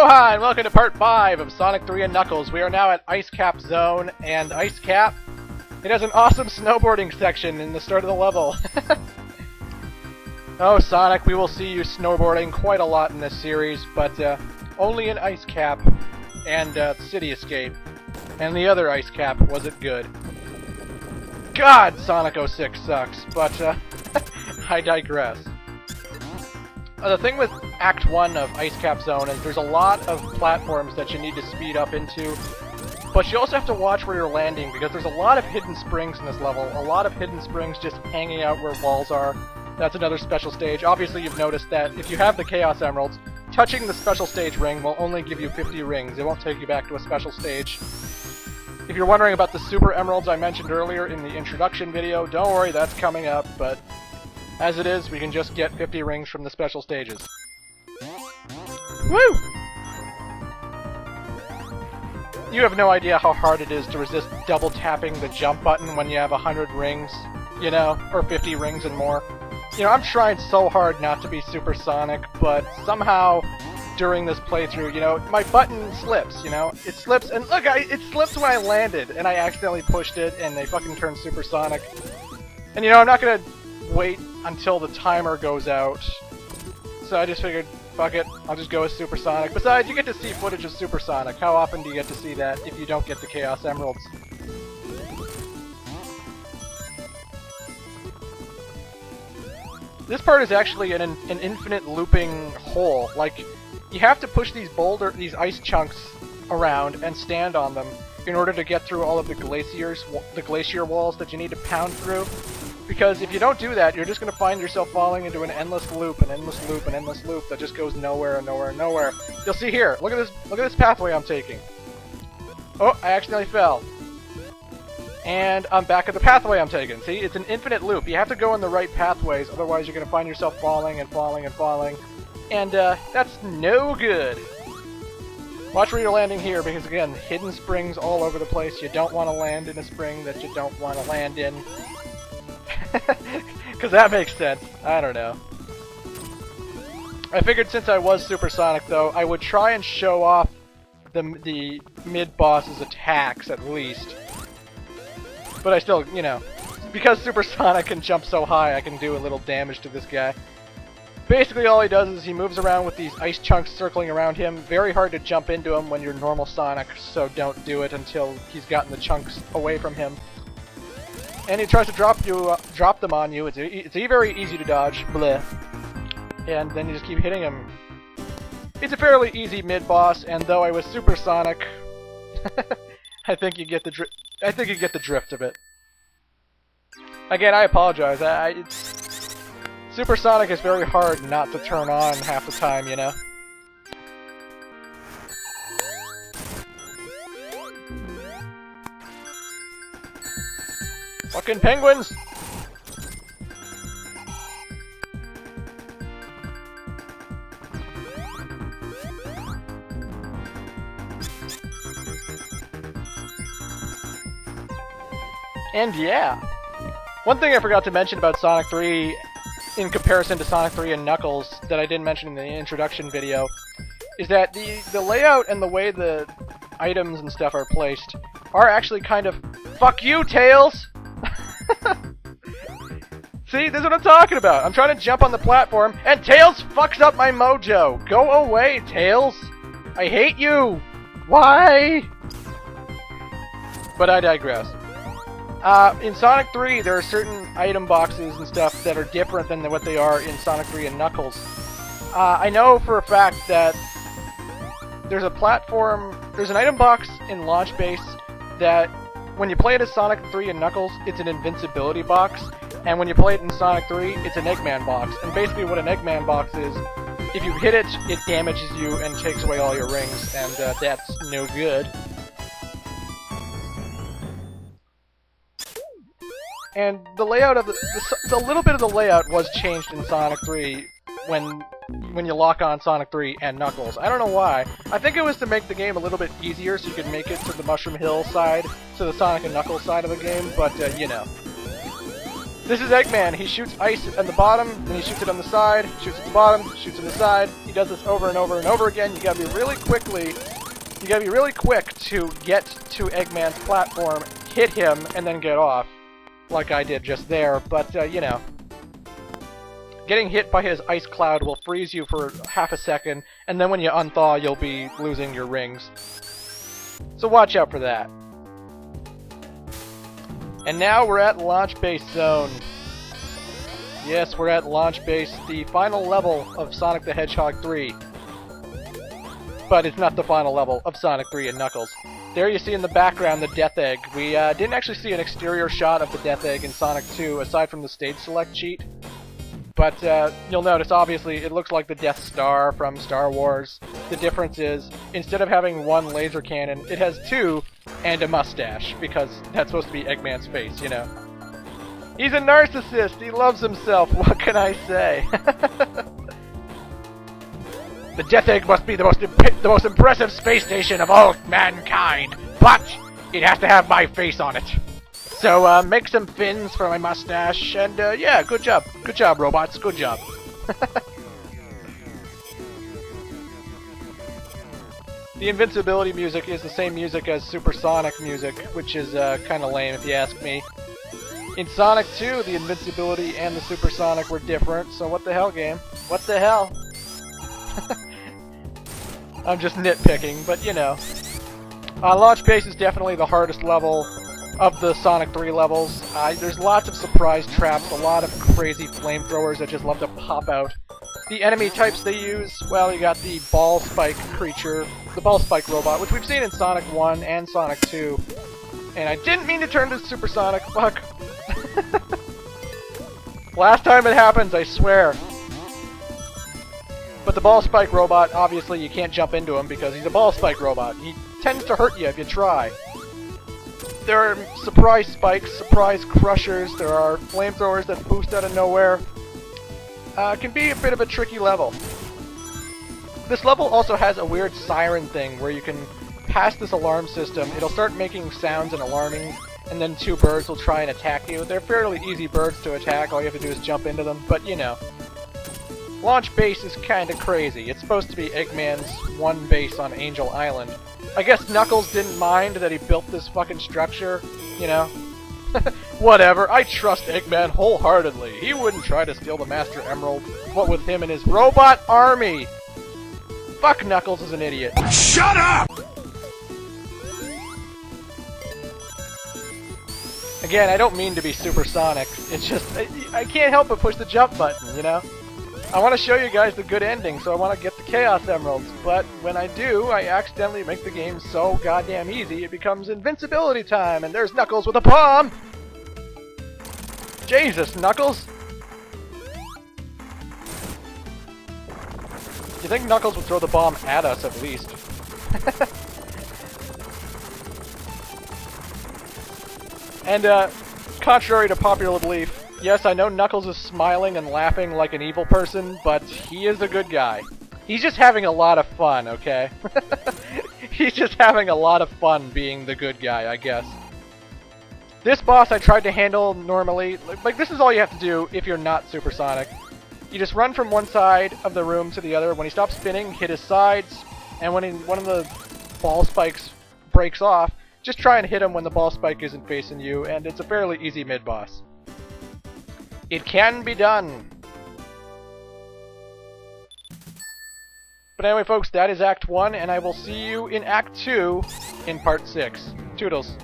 Aloha and welcome to part 5 of Sonic 3 and Knuckles. We are now at Ice Cap Zone, and Ice Cap, it has an awesome snowboarding section in the start of the level. Oh Sonic, we will see you snowboarding quite a lot in this series, but only in Ice Cap and City Escape. And the other Ice Cap wasn't good. God, Sonic 06 sucks, but I digress. The thing with Act 1 of Ice Cap Zone is there's a lot of platforms that you need to speed up into, but you also have to watch where you're landing because there's a lot of hidden springs in this level, a lot of hidden springs just hanging out where walls are. That's another special stage. Obviously you've noticed that if you have the Chaos Emeralds, touching the special stage ring will only give you 50 rings. It won't take you back to a special stage. If you're wondering about the Super Emeralds I mentioned earlier in the introduction video, don't worry, that's coming up, but as it is, we can just get 50 rings from the special stages. Woo! You have no idea how hard it is to resist double tapping the jump button when you have 100 rings, you know, or 50 rings and more. You know, I'm trying so hard not to be supersonic, but somehow during this playthrough, you know, my button slips, you know? It slips, and look, it slipped when I landed, and I accidentally pushed it, and they fucking turned supersonic. And you know, I'm not gonna wait until the timer goes out, so I just figured, fuck it, I'll just go with Supersonic. Besides, you get to see footage of Supersonic. How often do you get to see that if you don't get the Chaos Emeralds? This part is actually an infinite looping hole. Like, you have to push these ice chunks around and stand on them in order to get through all of the glacier walls that you need to pound through. Because if you don't do that, you're just going to find yourself falling into an endless loop, an endless loop, an endless loop that just goes nowhere and nowhere and nowhere. You'll see here, look at this pathway I'm taking. Oh, I accidentally fell. And I'm back at the pathway I'm taking. See, it's an infinite loop. You have to go in the right pathways, otherwise you're going to find yourself falling and falling and falling. And that's no good. Watch where you're landing here, because again, hidden springs all over the place. You don't want to land in a spring that you don't want to land in. Because that makes sense. I don't know. I figured since I was Supersonic, though, I would try and show off the mid-boss's attacks, at least. But I still, you know, because Supersonic can jump so high, I can do a little damage to this guy. Basically, all he does is he moves around with these ice chunks circling around him. Very hard to jump into him when you're normal Sonic, so don't do it until he's gotten the chunks away from him. And he tries to drop them on you. It's very easy to dodge, bleh. And then you just keep hitting him. It's a fairly easy mid-boss, and though I was Supersonic, I think you get the drift of it. Again, I apologize. Supersonic is very hard not to turn on half the time, you know. Fucking penguins! And yeah! One thing I forgot to mention about Sonic 3 in comparison to Sonic 3 and Knuckles that I didn't mention in the introduction video is that the layout and the way the items and stuff are placed are actually kind of... Fuck you, Tails! See, this is what I'm talking about. I'm trying to jump on the platform, and Tails fucks up my mojo. Go away, Tails. I hate you. Why? But I digress. In Sonic 3, there are certain item boxes and stuff that are different than what they are in Sonic 3 and Knuckles. I know for a fact that there's an item box in Launch Base that when you play it as Sonic 3 and Knuckles, it's an invincibility box, and when you play it in Sonic 3, it's an Eggman box. And basically what an Eggman box is, if you hit it, it damages you and takes away all your rings, and that's no good. And the layout of the little bit of the layout was changed in Sonic 3 when you lock on Sonic 3 and Knuckles. I don't know why. I think it was to make the game a little bit easier so you could make it to the Mushroom Hill side, to the Sonic and Knuckles side of the game, but, you know. This is Eggman. He shoots ice at the bottom, then he shoots it on the side, shoots at the bottom, shoots on the side. He does this over and over and over again. You gotta be really quick to get to Eggman's platform, hit him, and then get off, like I did just there. But, you know, getting hit by his ice cloud will freeze you for half a second, and then when you unthaw, you'll be losing your rings. So watch out for that. And now we're at Launch Base Zone. Yes, we're at Launch Base, the final level of Sonic the Hedgehog 3. But it's not the final level of Sonic 3 and Knuckles. There you see in the background the Death Egg. We didn't actually see an exterior shot of the Death Egg in Sonic 2, aside from the stage select cheat. But you'll notice, obviously, it looks like the Death Star from Star Wars. The difference is, instead of having one laser cannon, it has two, and a mustache, because that's supposed to be Eggman's face, you know. He's a narcissist! He loves himself, what can I say? The Death Egg must be the most impressive space station of all mankind, but it has to have my face on it. So, make some fins for my mustache, and, yeah, good job. Good job, robots. Good job. The invincibility music is the same music as Supersonic music, which is, kinda lame if you ask me. In Sonic 2, the invincibility and the Supersonic were different, so what the hell, game? What the hell? I'm just nitpicking, but, you know. Launch Base is definitely the hardest level of the Sonic 3 levels. There's lots of surprise traps, a lot of crazy flamethrowers that just love to pop out. The enemy types they use, well, you got the Ball Spike creature, the Ball Spike robot, which we've seen in Sonic 1 and Sonic 2. And I didn't mean to turn to Supersonic, fuck. Last time it happens, I swear. But the Ball Spike robot, obviously you can't jump into him because he's a Ball Spike robot. He tends to hurt you if you try. There are surprise spikes, surprise crushers, there are flamethrowers that boost out of nowhere. It can be a bit of a tricky level. This level also has a weird siren thing where you can pass this alarm system, it'll start making sounds and alarming, and then two birds will try and attack you. They're fairly easy birds to attack, all you have to do is jump into them, but you know. Launch Base is kinda crazy. It's supposed to be Eggman's one base on Angel Island. I guess Knuckles didn't mind that he built this fucking structure, you know? Whatever, I trust Eggman wholeheartedly. He wouldn't try to steal the Master Emerald, what with him and his robot army! Fuck Knuckles is an idiot. Shut up! Again, I don't mean to be supersonic. It's just, I can't help but push the jump button, you know? I want to show you guys the good ending, so I want to get the Chaos Emeralds, but when I do, I accidentally make the game so goddamn easy, it becomes invincibility time, and there's Knuckles with a bomb! Jesus, Knuckles! You think Knuckles would throw the bomb at us, at least? And, contrary to popular belief, yes, I know Knuckles is smiling and laughing like an evil person, but he is a good guy. He's just having a lot of fun, okay? He's just having a lot of fun being the good guy, I guess. This boss I tried to handle normally. Like, this is all you have to do if you're not supersonic. You just run from one side of the room to the other. When he stops spinning, hit his sides, and when one of the ball spikes breaks off, just try and hit him when the ball spike isn't facing you, and it's a fairly easy mid-boss. It can be done! But anyway, folks, that is Act 1, and I will see you in Act 2 in Part 6. Toodles.